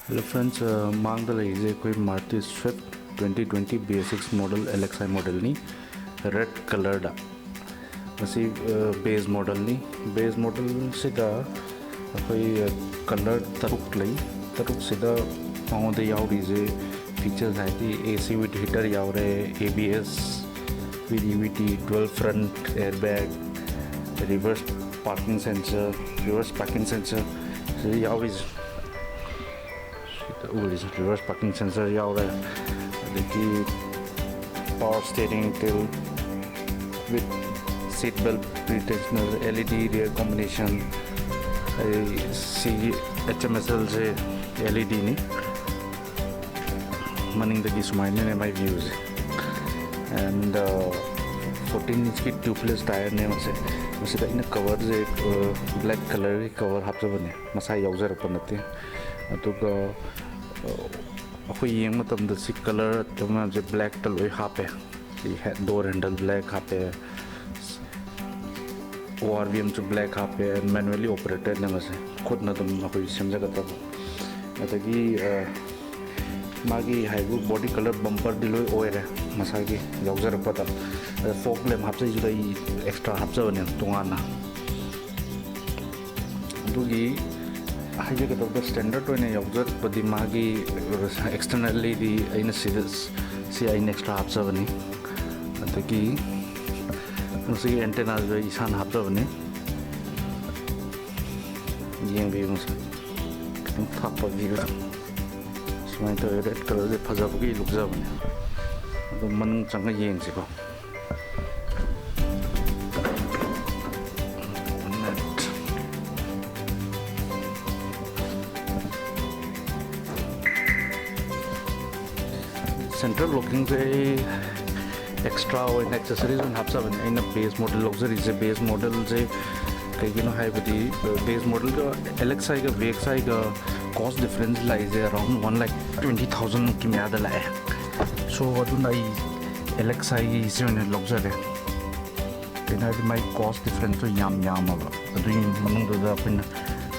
Hello friends, mang da lai je koi Maruti Swift 2020 BS6 model LXI model ni red color da masi base model se da koi color taruk se da pang da yaw ri je features hai ti AC with heater yaw re ABS with EVT dual front airbag reverse parking sensor so yaw is reverse parking sensor yaw re adiki power steering tilt with seat belt pre-tensioner LED rear combination HMSL je LED ni maning dagi sumaine ne my views and 14-inch ki tubeless tire ne mase da ina cover je black color cover hapjabane masa yawjar panate aduga अखोई Young मतम the C colour तमा जे black तल ओय हापे सी door handle black हापे ORVM जो black हापे manually operated ने मसे खुद न तम अखोई समझा गता अतगी मागी हाइबु बॉडी कलर बम्पर दिलोय ओय रे मसागी यौजर पता फोक लेम हापसे जुदाई एक्स्ट्रा हापसे बने तोंगाना दुगी हाइजे के तो स्टैंडर्ड होने यौजर पदी मागी एक्सटर्नली दी आइन सी आइन एक्स्ट्रा हापसा बनी अतकी उसी एंटेना जो ईशान हापसा बनी यें भी मुझे तुम थाप पदी का इसमें तो रेड कलर से फजा पकी लुक जा बनी तो मन चंगा यें से को सेंट्रल लॉकिंग से एक्स्ट्रा और एक्सेसरीज में हापसा बने इन बेस मॉडल लग्जरी से बेस मॉडल से कहीं नो है बदी बेस मॉडल का LXI का VXI का कॉस्ट डिफरेंस लाई जे अराउंड 1,20,000 की म्यादा लाए सो अदु नाई LXI इसे उन्हें लग्जरी कहीं ना माई कॉस्ट डिफरेंस तो याम अब अदु मनुंग तो अपन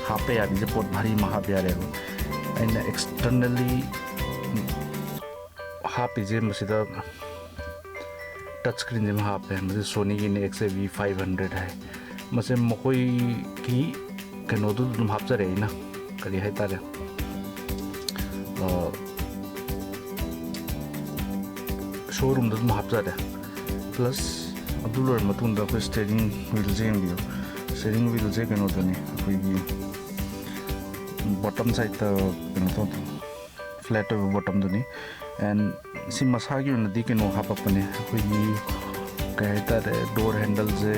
हापे यार जे बहुत भारी महाप यार है इन एक्सटर्नली हाप इजे मसीदा टच स्क्रीन में हाप है मसे सोनी की LXI V500 है मसे मकोई की कनो तो तुम हाप चले ना करी है तारे शोरूम तो तुम हाप चले प्लस अब्दुल मतुन दा कोई स्टीयरिंग व्हील जे बियो स्टीयरिंग व्हील जे कनो तो नहीं कोई बॉटम साइड कनो तो फ्लैट बॉटम तो नहीं एंड सी मसागी उन्नति के नो हापने अखोई कहता है डोर हैंडल से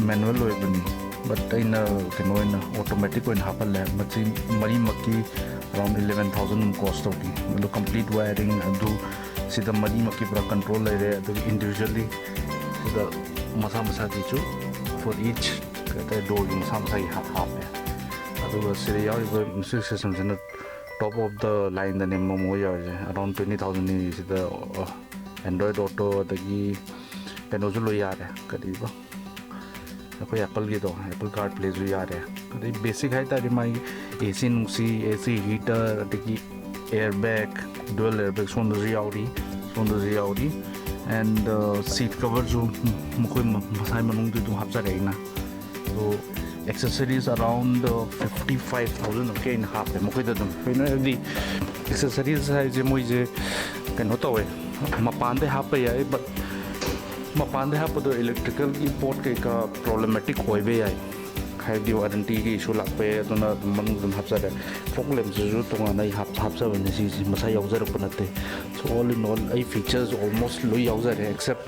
मैनुअल हो बनी बट इन कनो इन ऑटोमेटिक इन हापल है मची मरी मक्की अराउंड 11,000 कॉस्ट होगी मतलब कंप्लीट वायरिंग अदु सीधा मरी मक्की पूरा कंट्रोल ले रहे अदु इंडिविजुअली सीधा मसा की चु फॉर ईच कहता है डोर मसा की हाप है अदु सीधे यार म्यूजिक सिस्टम से top of the line the name mo ya around 20,000 is the Android Auto dagi kano jo lo ya re kariba koi Apple ki to Apple CarPlay jo ya re kari basic hai ta mai AC nusi AC heater dagi airbag dual airbag sondo ji audi and seat cover jo mokoi masai manung tu hapsa re na so accessories around 55,000 okay in half mo koi da dum pena di accessories hai je moi je kano to we mapan de hap ya but mapan de hap do electrical import ke ka problematic hoi be ai khai di warranty ki issue lak pe dona mang dum hap sa da problem ju to ngai hap sa ban si masa yaujar panate so all in all ai features almost lo yaujar except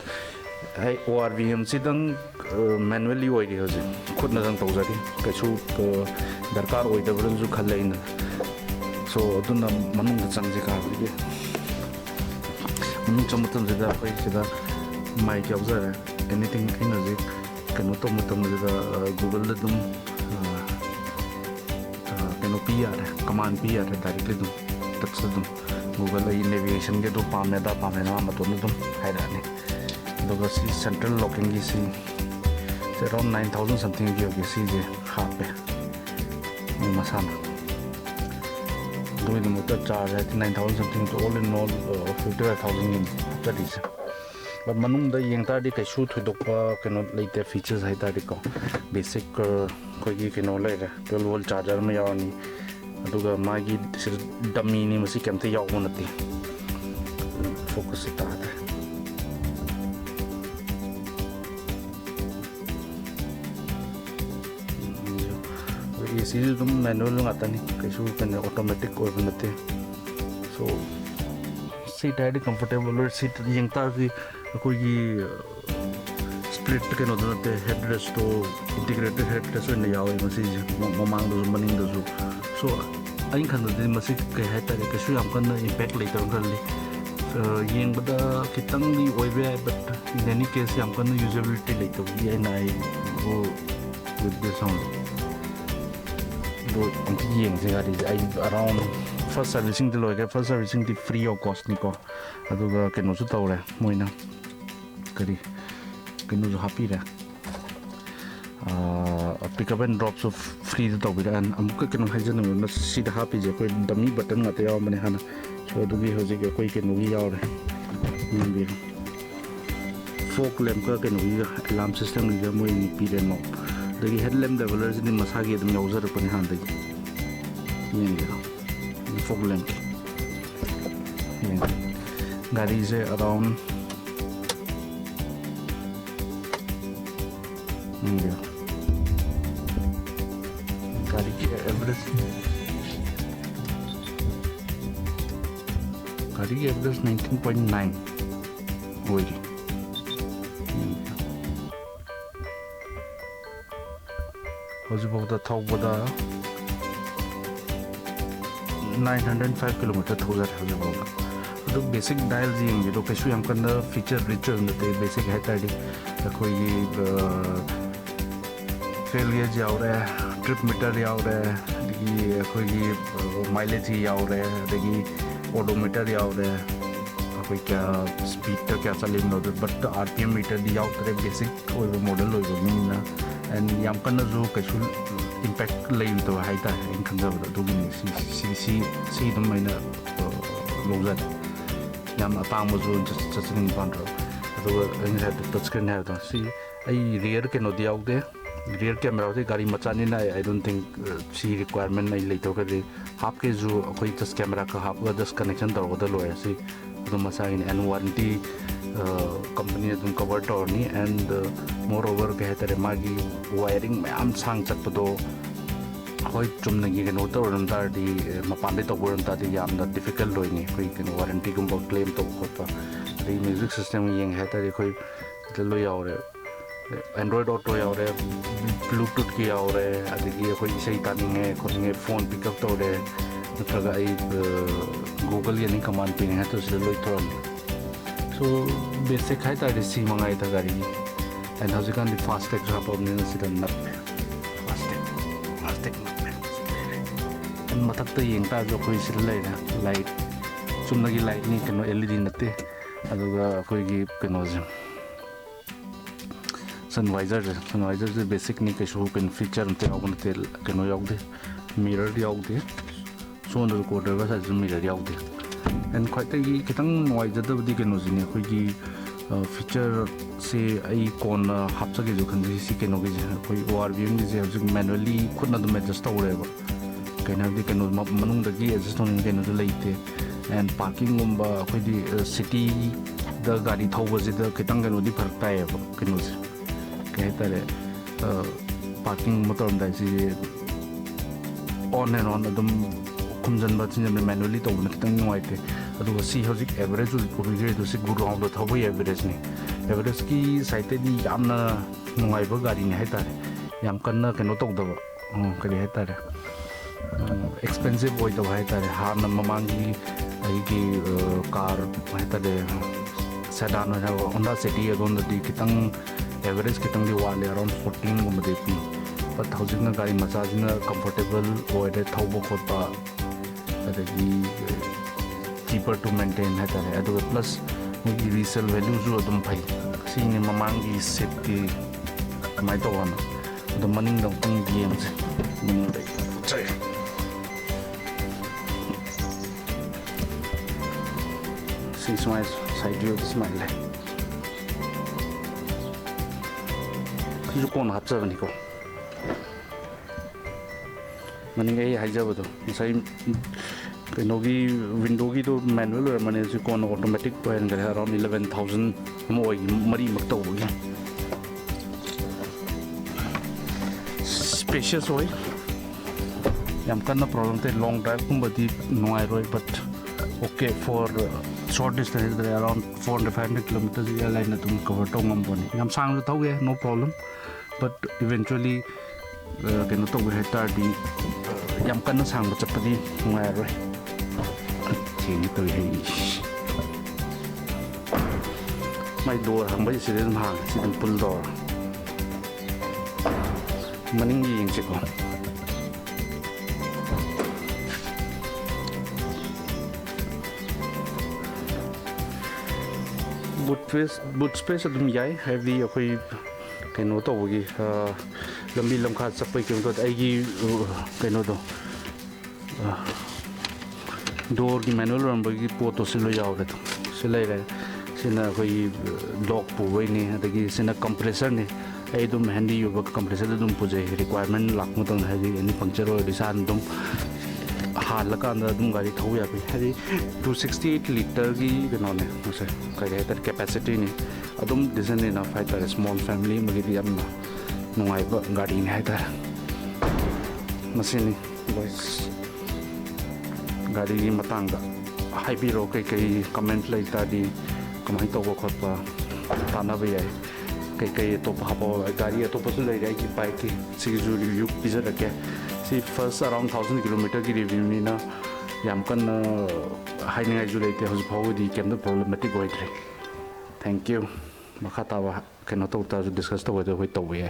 ai ORVM sidang manually होई रही होजे खुद न जंग तौजरी कछु दरकार होई दबरन जु खले इन सो अदुना मनुंग चंग जे का बिगे मनुंग चमतम जेदा कोई जेदा माइ के ऑब्जर्व एनीथिंग इन जे कनो तो मतम जेदा गूगल द दुम कनो पीआर कमांड पीआर डायरेक्टली दुम टच दुम गूगल ई नेविगेशन के दो पामेना मतोन दुम हाइराने दोगा सी सेंट्रल लॉकिंग की सी around 9,000 something की होगी सी जे हाफ पे मसाना the motor charge at 9,000 something to all in all 55,000 in that is. But Manung the Yangtadi Kashu to Dopa cannot later features Hitarico. Basic Kogi can later 12 volt charger Mayani. Aduga Magi Damini Music the Yawanati. Focus it out. This is the manual Natani, Kashu can automatic or so seat is comfortable seat Yangtadi split headrest to integrated headrest in the Yawi message Mamang those money those so I can do the message Kashu I'm gonna impact later on Yang but the Kitang the way but in any case I'm gonna usability later and I go with this only. Around first servicing the lawyer, first servicing the free of cost Nico. Aduga can also tell Moina Kari can also happy there. Pick up and drops of free the top and I'm cooking on see the happy dummy button at the Almanahana. So do we have a quick and we are folk lamp and we alarm system is a more in P and no. The headlamp developers in Masagi the Mauser upon hand. The fog lamp. That is around average 19.9 oil. How's about the top of the 905 kilometers the basic dials in the location feature richer in the basic head failure trip meter mileage odometer speed but the RPM meter the basic model and Yamkana casual impact lay to a high in Kanzava see the minor loser Yam Apamo just in Pandro. The touchscreen have see a rear cannot be out there. Rear camera Gari Machanina, I don't think see requirement later half Kizu just camera half just connection to the lawyer see the Masain and warranty company covered Tony and moreover Magi wiring am sang chapado Hoi Chumnagi and Otter and the Mapandit over the Yam the difficult doing can warranty claim to the music system yang hatter the lawyer Android Auto Bluetooth ki phone pick up Google yani command pin hai to so basic hai ta resi mangai ta gari and how you can the fast tag job of ne sit na fast tag and matak ta yeng ta jo koi sil lai na light chumna gi light ni kano LED natte aduga koi gi kano sun visor is basic ni kashu pen feature ante agun tel kano yogde mirror yogde so on the quarter was as mirror yogde and quite a kitang visor the kano jini koi feature say ai kon hapsa ge jo khan si kano ge koi overview ni je manually khud na dum adjust awreba kaina de kano manung da gi adjust on kano de leite and parking umba koi di city the gari thoba je the kitang kano di pharak tai kano parking motor on and on the Kumjan but manually to the see how average to see good round the Toby average. Average key cited the Yamna Noiba Gardin Hatter. Yamkana cannot talk the expensive boy of Hatter, Harna Mamangi, car, sedan on the city on the Kitang. Average kitang di around 14 gumadi but housing na gari massage na comfortable or the thaubo khotpa adagi cheaper to maintain hai tare adu plus mugi resale value ju adum phai sini mamangi safety mai to wana the maning dong pang games maning dai chai C side view सूमाय कौन हापजबनीको मनिंग हाइजबद कई window की manual मैंने कौन automatic around 11,000 मरी तौबगी spacious हो याम कन्ना problem थे long drive कुंबदी नुआइरोय but okay for short distance around 400-500 kilometres या लाइन तुम कवर तौ ngamboni yam sang thauge no problem but eventually keno to he tar di yam kanna sang chapadi nuairoi thing to he mai door hang bai sidin hang sidin pull door maning ying chiko boot space adum yai heavy akoi keno to gi lambi lamkha chapai kem to aigi keno do door gi manual ram gi poto silo yawre to silai re sina koi lock pu wai ni adagi sina compressor ni ai dum handy yu compressor dum pujai requirement lak mo tang hadi any puncture or design dum हालकांदा दुम गाड़ी थौ या पे हरी 268 litre की कनोने उसे कहे तर capacity ने अदुम डिजाइन ने ना फाइटर स्मॉल फैमिली मगिदी हम नुआइबा गाड़ी ने हाइटर मशीन बॉयस गाड़ी की मतंगा हाइबीरो कई कमेंट लाइता दी कमाई तो खोपा ताना भी है कई तो हापो गाड़ी तो पसु ले जाए की बाइक की सीजू रिव्यू पिजर रखे सी फर्स्ट अराउंड 1000 किलोमीटर की रिव्यू नी ना याम कन हाइनिंग जो लेते हज फाउदी केम प्रॉब्लमेटिक होइद्रे थैंक यू मखा तावा केनो तो डिस्कस तो होय तो होय